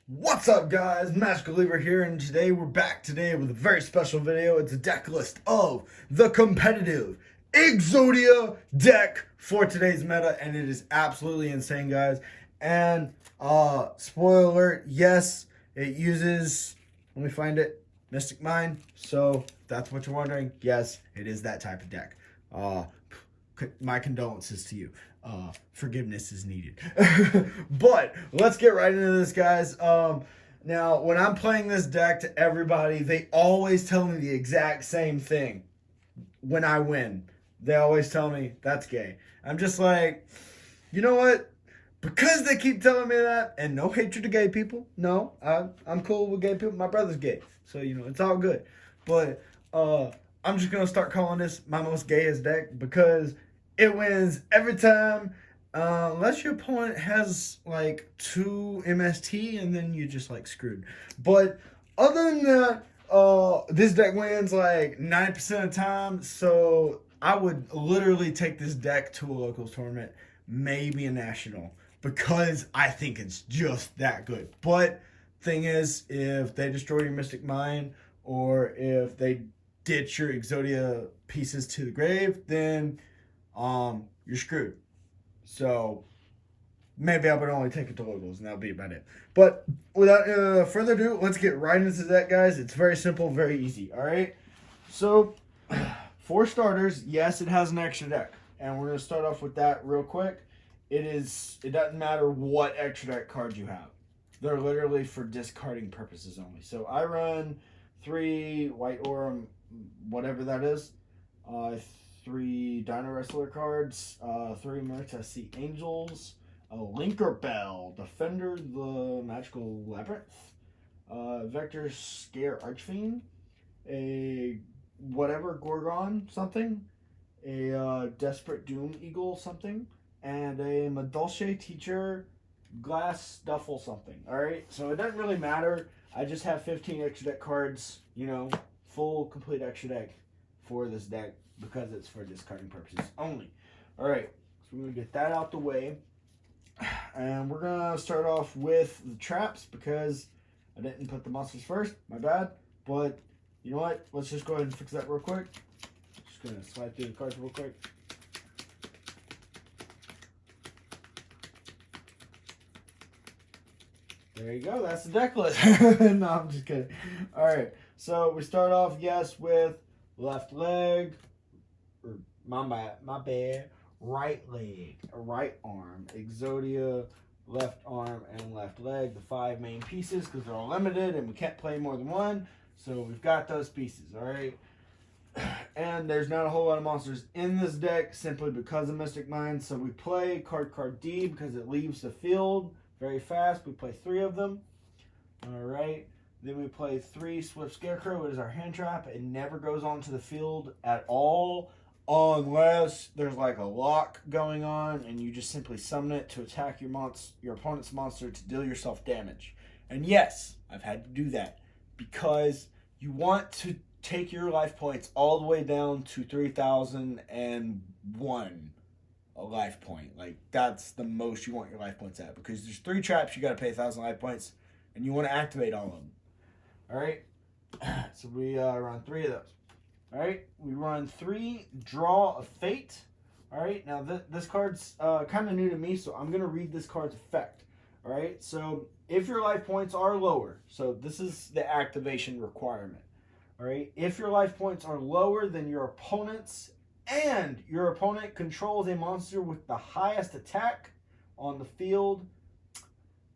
What's up, guys? Magical Lever here, and today we're back with a very special video. It's a deck list of the competitive Exodia deck for today's meta, and it is absolutely insane, guys. And spoiler alert, yes, it uses, let me find it, Mystic Mine. So if that's what you're wondering, yes, it is that type of deck. My condolences to you. Forgiveness is needed. But let's get right into this, guys. Now, when I'm playing this deck to everybody, they always tell me the exact same thing when I win. They always tell me, that's gay. I'm just like, you know what? Because they keep telling me that, and no hatred to gay people. No, I'm cool with gay people. My brother's gay. So, it's all good. But I'm just going to start calling this my most gayest deck because it wins every time, unless your opponent has like 2 MST, and then you're just like screwed. But other than that, this deck wins like 90% of the time. So I would literally take this deck to a locals tournament, maybe a national, because I think it's just that good. But thing is, if they destroy your Mystic Mine, or if they ditch your Exodia pieces to the grave, then you're screwed. So maybe I would only take it to locals, and that'll be about it. But without further ado, let's get right into that, guys. It's very simple, very easy. All right. So for starters, yes, it has an extra deck, and we're gonna start off with that real quick. It doesn't matter what extra deck cards you have. They're literally for discarding purposes only. So I run 3 White Aura, whatever that is. 3 Dino Wrestler cards, 3 Mercy Angels, a Linker Bell, Defender the Magical Labyrinth, Vector Scare Archfiend, a whatever Gorgon something, a Desperate Doom Eagle something, and a Madolche Teacher Glass Duffel something. Alright, so it doesn't really matter. I just have 15 extra deck cards, full complete extra deck for this deck, because it's for discarding purposes only. All right, so we're going to get that out the way. And we're going to start off with the traps, because I didn't put the monsters first. My bad. But you know what? Let's just go ahead and fix that real quick. Just going to slide through the cards real quick. There you go. That's the deck list. No, I'm just kidding. All right. So we start off, yes, with left leg. My bad. Right leg, right arm, Exodia, left arm, and left leg. The 5 main pieces, because they're all limited and we can't play more than one. So we've got those pieces, all right? And there's not a whole lot of monsters in this deck simply because of Mystic Mine. So we play card D because it leaves the field very fast. We play 3 of them, all right? Then we play 3 Swift Scarecrow. It is our hand trap. It never goes onto the field at all, unless there's like a lock going on and you just simply summon it to attack your opponent's monster to deal yourself damage. And yes, I've had to do that because you want to take your life points all the way down to 3,001 a life point. Like, that's the most you want your life points at, because there's 3 traps you got to pay 1,000 life points, and you want to activate all of them. All right, so we run 3 of those. All right, we run 3 Draw of Fate. All right, now this card's kind of new to me, so I'm going to read this card's effect. All right, so if your life points are lower, so this is the activation requirement. All right, if your life points are lower than your opponent's, and your opponent controls a monster with the highest attack on the field,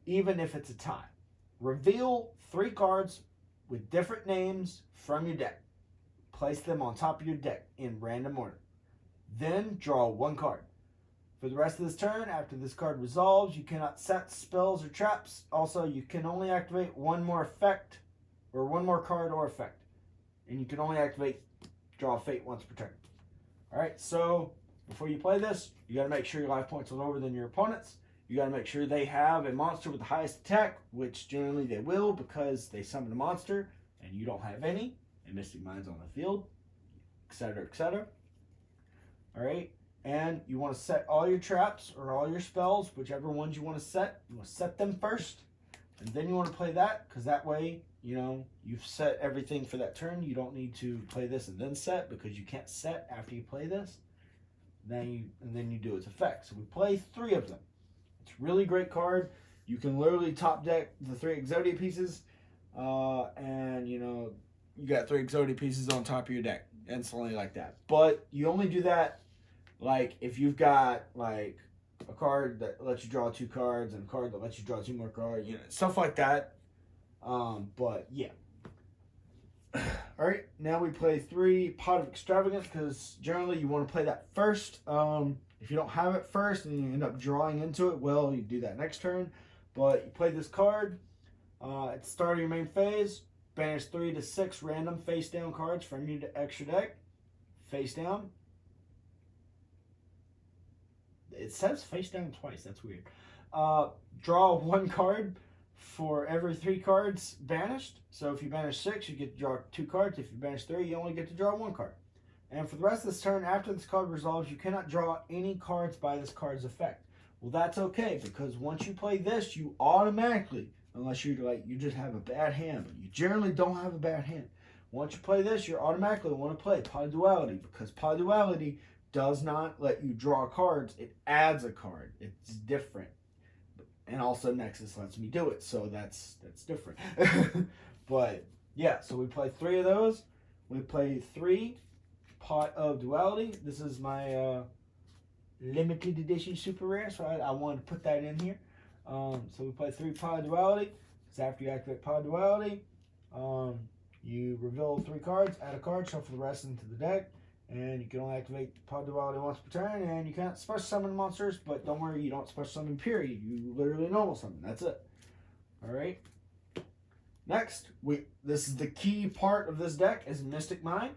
even if it's a tie, reveal 3 cards with different names from your deck. Place them on top of your deck in random order. Then draw 1 card. For the rest of this turn, after this card resolves, you cannot set spells or traps. Also, you can only activate 1 more effect, or 1 more card or effect. And you can only activate Draw Fate once per turn. Alright, so before you play this, you got to make sure your life points are lower than your opponent's. You got to make sure they have a monster with the highest attack, which generally they will because they summon a monster and you don't have any, and Mystic Mine's on the field, etc., etc. All right, and you want to set all your traps or all your spells, whichever ones you want to set. You want to set them first. And then you want to play that, because that way, you know, you've set everything for that turn. You don't need to play this and then set, because you can't set after you play this. And then you do its effect. So we play 3 of them. It's a really great card. You can literally top deck the 3 Exodia pieces, and you know, you got 3 Exodia pieces on top of your deck instantly like that. But you only do that like if you've got like a card that lets you draw 2 cards and a card that lets you draw 2 more cards, you know, stuff like that. But yeah. All right, now we play 3 Pot of Extravagance, because generally you want to play that first. If you don't have it first and you end up drawing into it, well, you do that next turn. But you play this card at the start of your main phase. Banish 3 to 6 random face down cards from your extra deck. Face down. It says face down twice. That's weird. Draw 1 card for every 3 cards banished. So if you banish 6, you get to draw 2 cards. If you banish 3, you only get to draw 1 card. And for the rest of this turn, after this card resolves, you cannot draw any cards by this card's effect. Well, that's okay, because once you play this, you automatically, unless you're like you just have a bad hand, but you generally don't have a bad hand. Once you play this, you automatically want to play Pot of Duality, because Pot of Duality does not let you draw cards. It adds a card. It's different. And also Nexus lets me do it, so that's different. But yeah, so we play 3 of those. We play 3 Pot of Duality. This is my limited edition super rare, so I wanted to put that in here. So we play 3 Pot of Duality, because after you activate Pot of Duality, you reveal 3 cards, add a card, shuffle the rest into the deck, and you can only activate Pot of Duality once per turn, and you can't special summon monsters, but don't worry, you don't special summon period. You literally normal summon. That's it. Alright. Next, this is the key part of this deck, is Mystic Mine.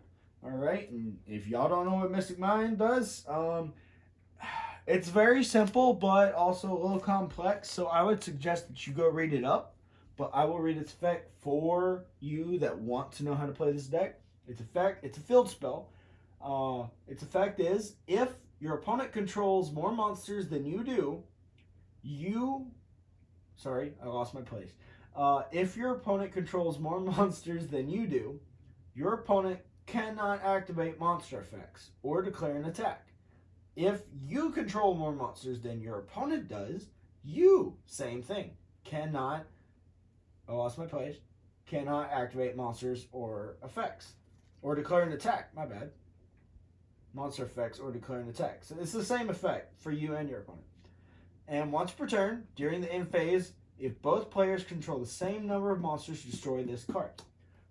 Alright, and if y'all don't know what Mystic Mine does, it's very simple, but also a little complex, so I would suggest that you go read it up, but I will read its effect for you that want to know how to play this deck. Its effect, it's a field spell. Its effect is, if your opponent controls more monsters than you do, sorry, I lost my place. If your opponent controls more monsters than you do, your opponent cannot activate monster effects or declare an attack. If you control more monsters than your opponent does, you, same thing, cannot, I lost my place, cannot activate monsters or effects. Or declare an attack, my bad. Monster effects or declare an attack. So it's the same effect for you and your opponent. And once per turn, during the end phase, if both players control the same number of monsters, destroy this card.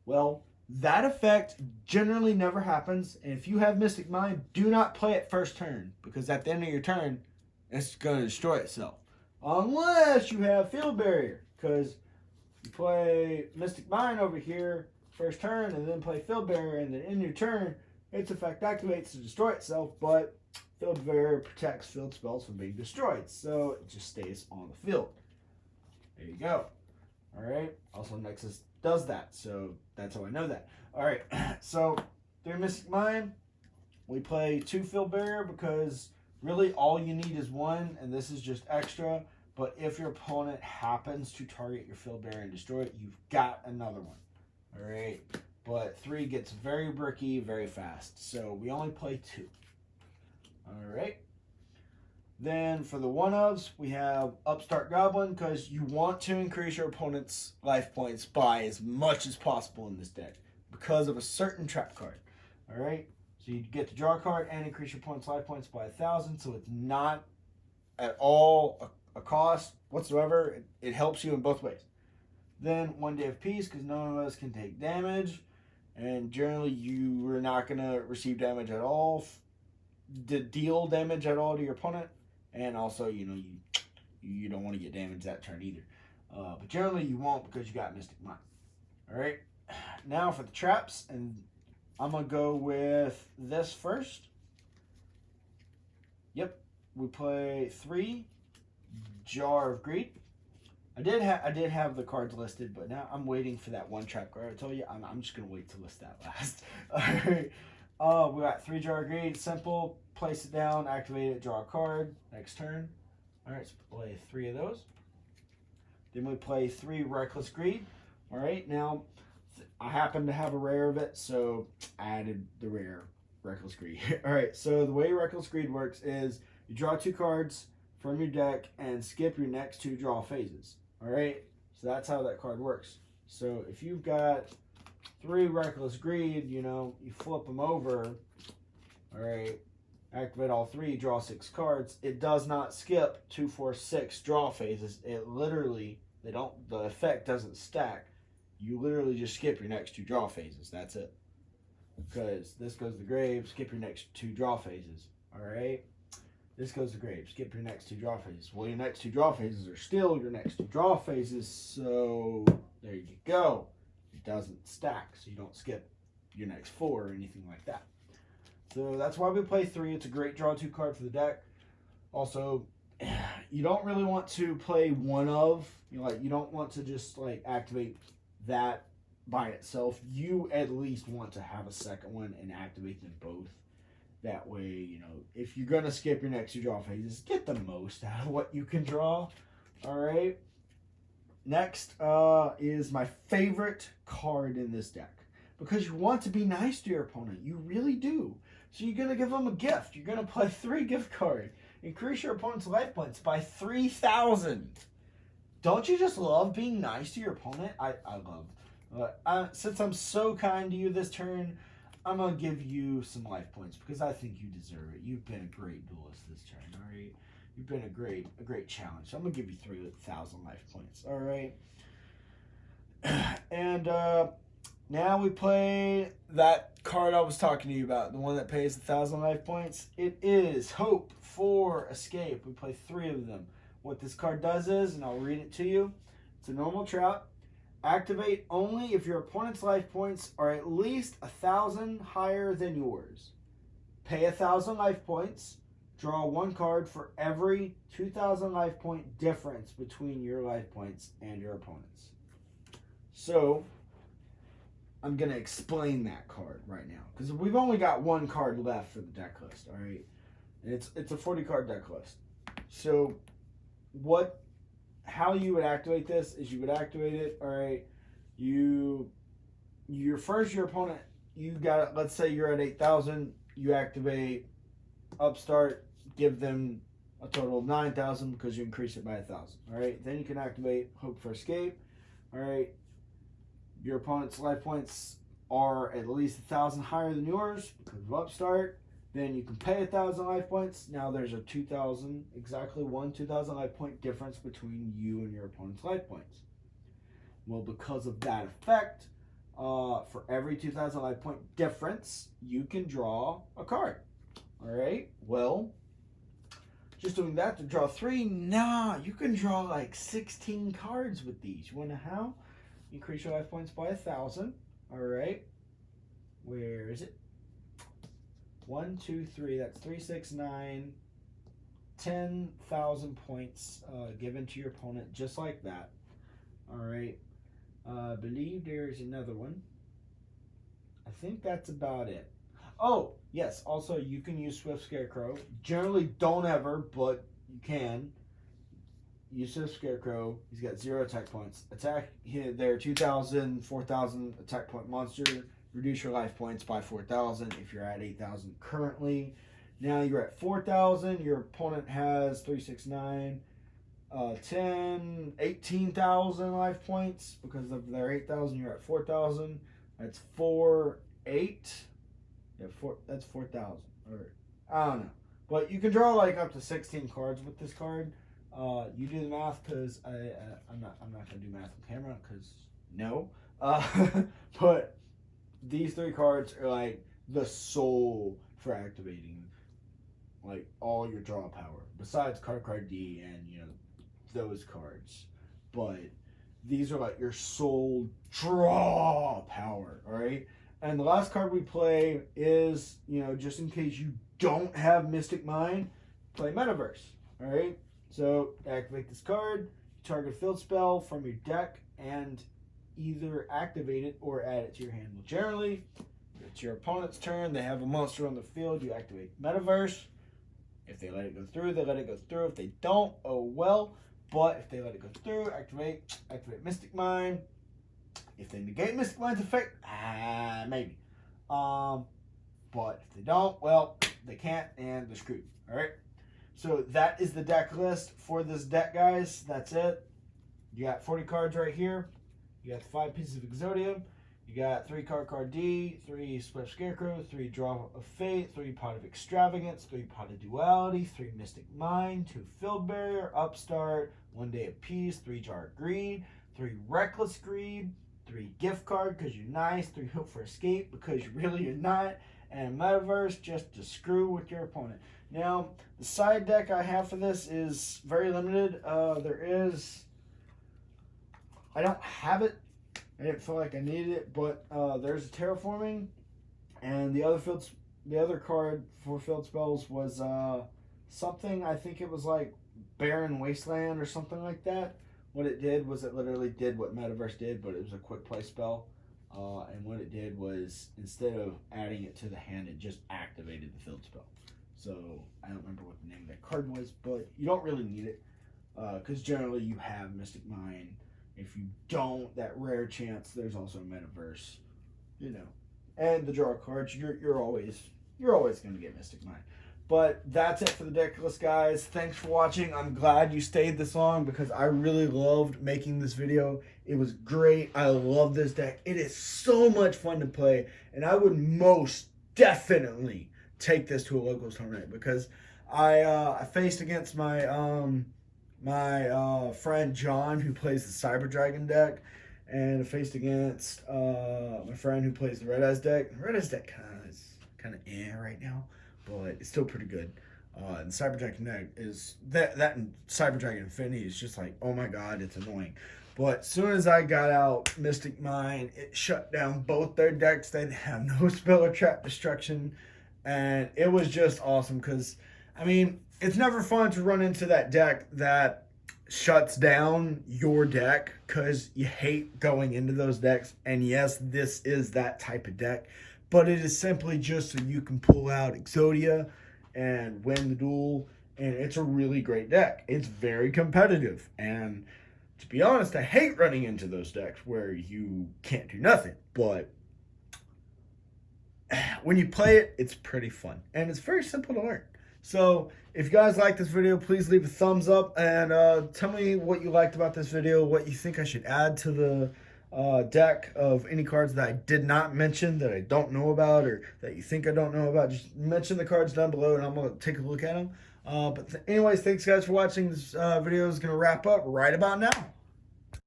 Well, that effect generally never happens, and if you have Mystic Mine, do not play it first turn, because at the end of your turn, it's going to destroy itself. Unless you have Field Barrier, because you play Mystic Mine over here first turn, and then play Field Barrier, and then in your turn, its effect activates to destroy itself, but Field Barrier protects field spells from being destroyed, so it just stays on the field. There you go. Alright, also Nexus does that, so that's how I know that. Alright, so through Mystic Mine, we play 2 Field Barrier, because really all you need is 1, and this is just extra, but if your opponent happens to target your Field Barrier and destroy it, you've got another one. Alright, but 3 gets very bricky very fast, so we only play 2. Alright. Then for the 1-ofs, we have Upstart Goblin, because you want to increase your opponent's life points by as much as possible in this deck because of a certain trap card. Alright, so you get to draw a card and increase your opponent's life points by 1,000, so it's not at all a cost whatsoever. It helps you in both ways. Then 1 Day of Peace, because none of us can take damage, and generally you are not going to receive damage at all, to deal damage at all to your opponent. And also, you know, you don't want to get damaged that turn either. But generally you won't, because you got Mystic Mine. Alright, now for the traps, and I'm going to go with this first. Yep, we play 3 Jar of Greed. I did have the cards listed, but now I'm waiting for that 1 trap card. I told you, I'm just going to wait to list that last. Alright. We got 3 Jar of Greed, simple, place it down, activate it, draw a card, next turn. Alright, so play 3 of those. Then we play 3 Reckless Greed. All right, now I happen to have a rare of it, so I added the rare Reckless Greed. All right, so the way Reckless Greed works is you draw 2 cards from your deck and skip your next 2 draw phases. All right, so that's how that card works. So if you've got 3 Reckless Greed, you know, you flip them over. All right, activate all 3, draw 6 cards. It does not skip 2, 4, 6 draw phases. It literally, the effect doesn't stack. You literally just skip your next 2 draw phases. That's it. Because this goes to the grave, skip your next 2 draw phases. All right, this goes to the grave, skip your next 2 draw phases. Well, your next 2 draw phases are still your next 2 draw phases, so there you go. It doesn't stack, so you don't skip your next 4 or anything like that. So that's why we play 3. It's a great draw 2 card for the deck. Also, you don't really want to play one of, you know, like you don't want to just like activate that by itself. You at least want to have a second one and activate them both. That way, you know, if you're going to skip your next 2 draw phases, get the most out of what you can draw. All right. Next is my favorite card in this deck. Because you want to be nice to your opponent. You really do. So you're going to give them a gift. You're going to play 3 gift cards. Increase your opponent's life points by 3,000. Don't you just love being nice to your opponent? I love. Since I'm so kind to you this turn, I'm going to give you some life points because I think you deserve it. You've been a great duelist this turn, all right? You've been a great challenge. So I'm going to give you 3,000 life points, all right? And now we play that card I was talking to you about, the one that pays 1,000 life points. It is Hope for Escape. We play 3 of them. What this card does is, and I'll read it to you, it's a normal trap. Activate only if your opponent's life points are at least 1,000 higher than yours. Pay 1,000 life points. Draw 1 card for every 2,000 life point difference between your life points and your opponent's. So I'm going to explain that card right now because we've only got 1 card left for the deck list, all right? And it's a 40 card deck list. So how you would activate this is you would activate it, all right? Your opponent, you got, let's say you're at 8,000, you activate Upstart, give them a total of 9,000 because you increase it by 1,000, all right? Then you can activate Hope for Escape, all right? Your opponent's life points are at least 1,000 higher than yours because of Upstart. Then you can pay 1,000 life points. Now there's a 2,000, exactly 2,000 life point difference between you and your opponent's life points. Well, because of that effect, for every 2,000 life point difference, you can draw a card. All right? Well, just doing that to draw 3, nah, you can draw like 16 cards with these. You want to know how? Increase your life points by 1,000. All right. Where is it? 1, 2, 3. That's 3, 6, 9. 10,000 points given to your opponent, just like that. All right. I believe there's another one. I think that's about it. Oh, yes. Also, you can use Swift Scarecrow. Generally, don't ever, but you can. Use Swift Scarecrow. He's got 0 attack points. Attack there, 2,000, 4,000 attack point monster. Reduce your life points by 4,000 if you're at 8,000 currently. Now you're at 4,000. Your opponent has 3, 6, 9, 10, 18,000 life points because of their 8,000. You're at 4,000. That's 4, 8. Yeah, that's 4,000. Or I don't know, but you can draw like up to 16 cards with this card. You do the math because I'm not gonna do math on camera because no. But these 3 cards are like the soul for activating like all your draw power besides card D and you know those cards. But these are like your soul draw power, all right? And the last card we play is, you know, just in case you don't have Mystic Mind, play Metaverse, all right? So activate this card, target field spell from your deck, and either activate it or add it to your hand. Well, generally, it's your opponent's turn. They have a monster on the field. You activate Metaverse. If they let it go through, they let it go through. If they don't, oh well. But if they let it go through, activate Mystic Mine. If they negate Mystic Mine's effect, maybe. But if they don't, well, they can't, and they're screwed. All right. So that is the deck list for this deck, guys. That's it. You got 40 cards right here. You got the 5 pieces of Exodia. You got 3 card D, 3 Split Scarecrow, 3 Draw of Fate, 3 Pot of Extravagance, 3 Pot of Duality, 3 Mystic Mine, 2 Field Barrier, Upstart, 1 Day of Peace, 3 Jar of Greed, 3 Reckless Greed, 3 Gift Card because you're nice, 3 Hope for Escape because really you're not, and Metaverse just to screw with your opponent. Now, the side deck I have for this is very limited. I don't have it. I didn't feel like I needed it, but there's a Terraforming, and the other card for field spells was something. I think it was like Barren Wasteland or something like that. What it did was it literally did what Metaverse did, but it was a quick play spell. And what it did was instead of adding it to the hand, it just activated the field spell. So I don't remember what the name of that card was, but you don't really need it because generally you have Mystic Mine. If you don't, that rare chance there's also a Metaverse, you know, and the draw cards. You're always going to get Mystic Mine. But that's it for the deck list, guys. Thanks for watching. I'm glad you stayed this long because I really loved making this video. It was great. I love this deck. It is so much fun to play, and I would most definitely take this to a locals tournament because I faced against my friend John, who plays the Cyber Dragon deck, and I faced against my friend who plays the Red Eyes deck. The Red Eyes deck is kind of right now, but it's still pretty good. And Cyber Dragon deck is that and Cyber Dragon Infinity is just like, oh my god, it's annoying. But as soon as I got out Mystic Mine, it shut down both their decks. They didn't have no spell or trap destruction, and it was just awesome because, I mean, it's never fun to run into that deck that shuts down your deck because you hate going into those decks. And yes, this is that type of deck, but it is simply just so you can pull out Exodia and win the duel. And it's a really great deck. It's very competitive. And to be honest, I hate running into those decks where you can't do nothing. But when you play it, it's pretty fun. And it's very simple to learn. So if you guys like this video, please leave a thumbs up and tell me what you liked about this video, what you think I should add to the deck of any cards that I did not mention, that I don't know about, or that you think I don't know about. Just mention the cards down below and I'm going to take a look at them. Anyways, thanks guys for watching. This video is going to wrap up right about now.